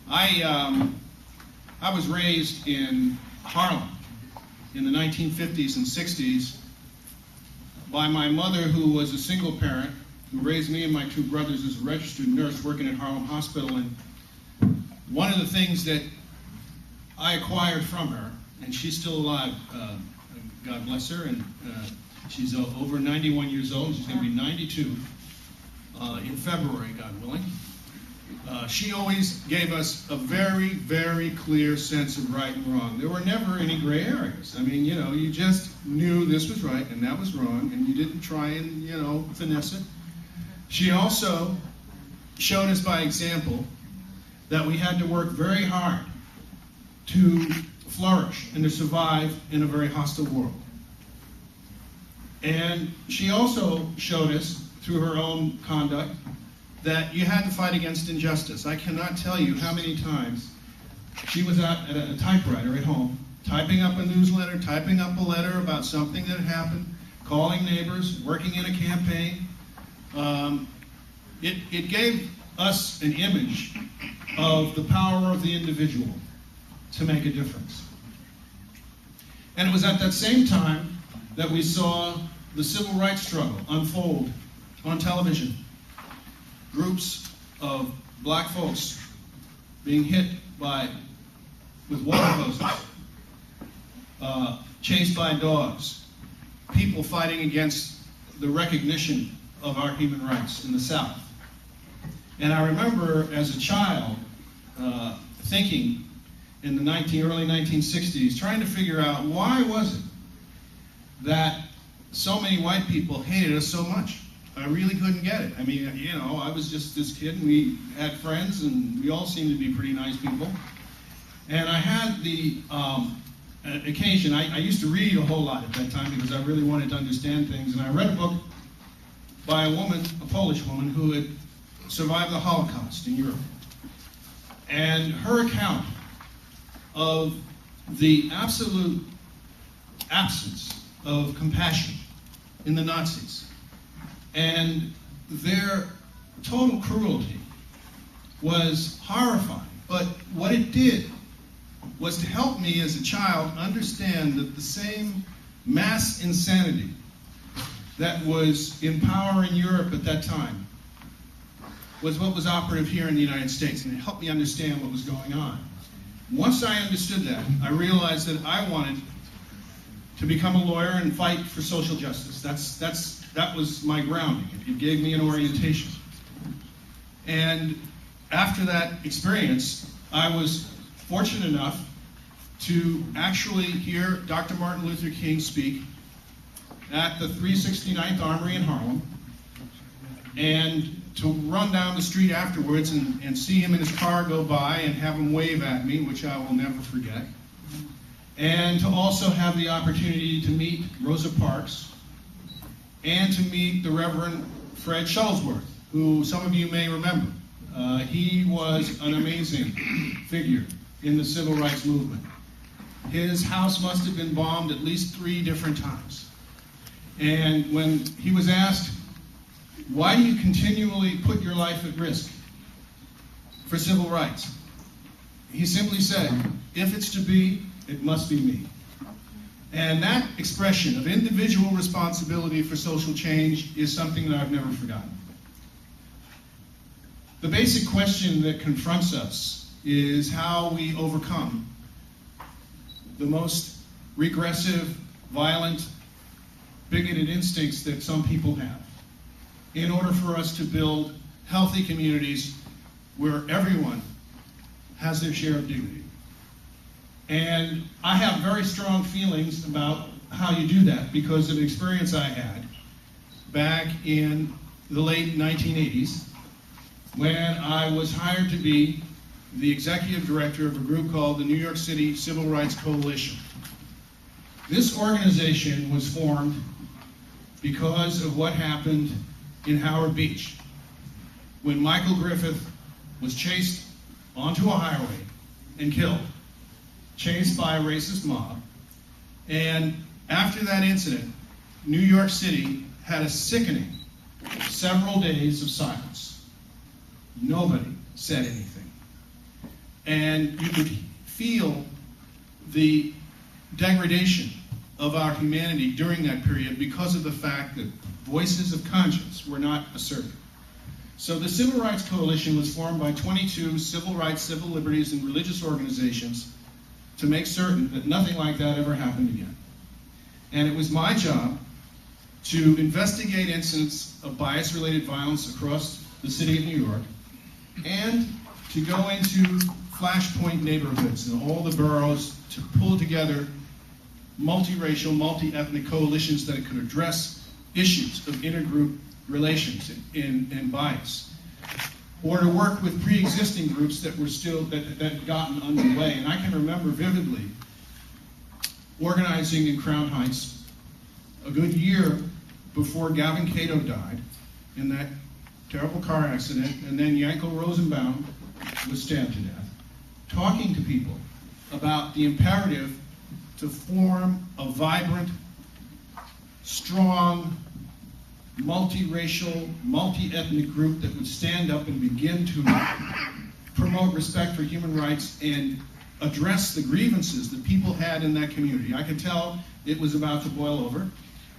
I was raised in Harlem in the 1950s and 60s by my mother, who was a single parent, who raised me and my two brothers as a registered nurse working at Harlem Hospital. And one of the things that I acquired from her, and she's still alive, God bless her, and she's over 91 years old. She's going to be 92 in February, God willing. She always gave us a very, very clear sense of right and wrong. There were never any gray areas. I mean, you just knew this was right and that was wrong, and you didn't try and, finesse it. She also showed us by example that we had to work very hard to flourish and to survive in a very hostile world. And she also showed us, through her own conduct, that you had to fight against injustice. I cannot tell you how many times she was out at a typewriter at home, typing up a newsletter, typing up a letter about something that happened, calling neighbors, working in a campaign. It gave us an image of the power of the individual to make a difference. And it was at that same time that we saw the civil rights struggle unfold on television. Groups of black folks being hit with water hoses, chased by dogs, people fighting against the recognition of our human rights in the South. And I remember as a child thinking in the early 1960s, trying to figure out why was it that so many white people hated us so much. I really couldn't get it. I mean, I was just this kid, and we had friends, and we all seemed to be pretty nice people. And I had the occasion, I used to read a whole lot at that time because I really wanted to understand things, and I read a book by a woman, a Polish woman, who had survived the Holocaust in Europe. And her account of the absolute absence of compassion in the Nazis and their total cruelty was horrifying. But what it did was to help me as a child understand that the same mass insanity that was in power in Europe at that time was what was operative here in the United States, and it helped me understand what was going on. Once I understood that, I realized that I wanted to become a lawyer and fight for social justice. That was my grounding. It gave me an orientation. And after that experience, I was fortunate enough to actually hear Dr. Martin Luther King speak at the 369th Armory in Harlem, and to run down the street afterwards and see him in his car go by and have him wave at me, which I will never forget. And to also have the opportunity to meet Rosa Parks and to meet the Reverend Fred Shuttlesworth, who some of you may remember. He was an amazing figure in the civil rights movement. His house must have been bombed at least 3 different times. And when he was asked, why do you continually put your life at risk for civil rights? He simply said, if it's to be, it must be me. And that expression of individual responsibility for social change is something that I've never forgotten. The basic question that confronts us is how we overcome the most regressive, violent, bigoted instincts that some people have in order for us to build healthy communities where everyone has their share of dignity. And I have very strong feelings about how you do that because of an experience I had back in the late 1980s when I was hired to be the executive director of a group called the New York City Civil Rights Coalition. This organization was formed because of what happened in Howard Beach when Michael Griffith was chased onto a highway and killed, chased by a racist mob. And after that incident, New York City had a sickening several days of silence. Nobody said anything. And you could feel the degradation of our humanity during that period because of the fact that voices of conscience were not asserted. So the Civil Rights Coalition was formed by 22 civil rights, civil liberties, and religious organizations to make certain that nothing like that ever happened again. And it was my job to investigate incidents of bias-related violence across the city of New York and to go into flashpoint neighborhoods and all the boroughs to pull together multiracial, multi-ethnic coalitions that could address issues of intergroup relations and bias, or to work with pre-existing groups that were still, that had gotten underway. And I can remember vividly organizing in Crown Heights a good year before Gavin Cato died in that terrible car accident, and then Yankel Rosenbaum was stabbed to death, talking to people about the imperative to form a vibrant, strong, multiracial, multi-ethnic group that would stand up and begin to promote respect for human rights and address the grievances that people had in that community. I could tell it was about to boil over.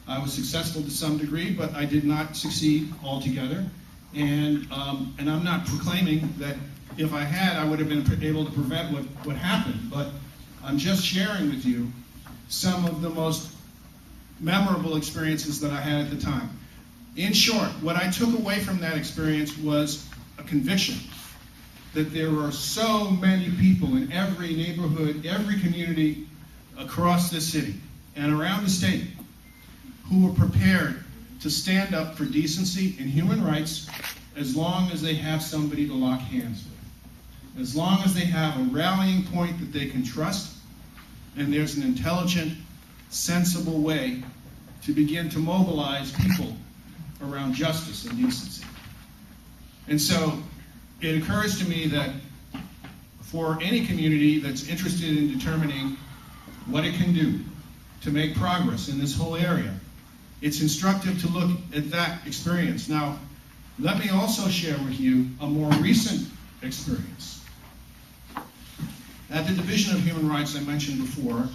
I was successful to some degree, but I did not succeed altogether. And I'm not proclaiming that if I had, I would have been able to prevent what happened, but I'm just sharing with you some of the most memorable experiences that I had at the time. In short, what I took away from that experience was a conviction that there are so many people in every neighborhood, every community across this city and around the state who are prepared to stand up for decency and human rights as long as they have somebody to lock hands with, as long as they have a rallying point that they can trust, and there's an intelligent, sensible way to begin to mobilize people around justice and decency. And so it occurs to me that for any community that's interested in determining what it can do to make progress in this whole area, it's instructive to look at that experience. Now, let me also share with you a more recent experience. At the Division of Human Rights I mentioned before,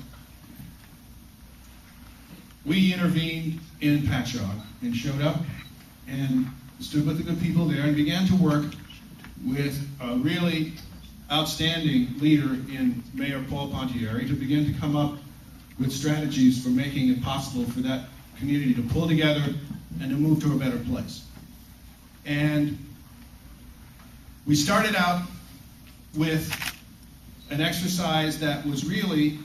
we intervened in Patchogue and showed up and stood with the good people there and began to work with a really outstanding leader in Mayor Paul Pontieri to begin to come up with strategies for making it possible for that community to pull together and to move to a better place. And we started out with an exercise that was really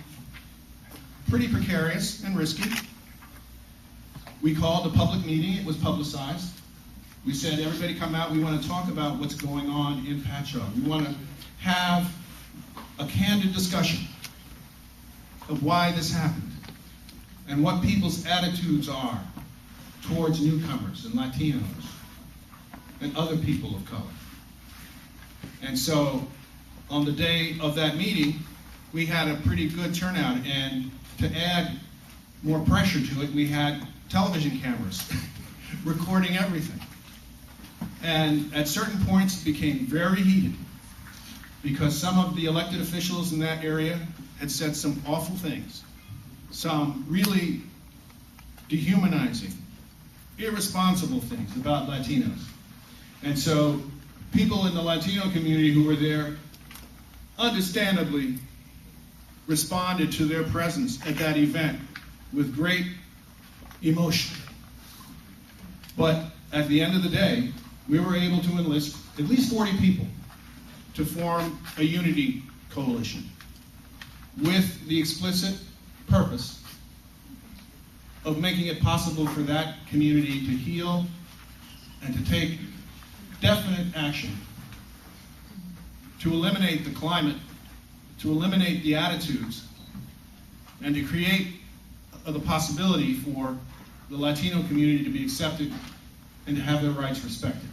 pretty precarious and risky. We called a public meeting. It was publicized. We said, everybody come out. We want to talk about what's going on in Patchogue. We want to have a candid discussion of why this happened and what people's attitudes are towards newcomers and Latinos and other people of color. And so on the day of that meeting, we had a pretty good turnout, and to add more pressure to it, we had television cameras recording everything. And at certain points it became very heated because some of the elected officials in that area had said some awful things, some really dehumanizing, irresponsible things about Latinos. And so people in the Latino community who were there understandably responded to their presence at that event with great emotion. But at the end of the day, we were able to enlist at least 40 people to form a unity coalition with the explicit purpose of making it possible for that community to heal and to take definite action to eliminate the climate, to eliminate the attitudes, and to create the possibility for the Latino community to be accepted and to have their rights respected.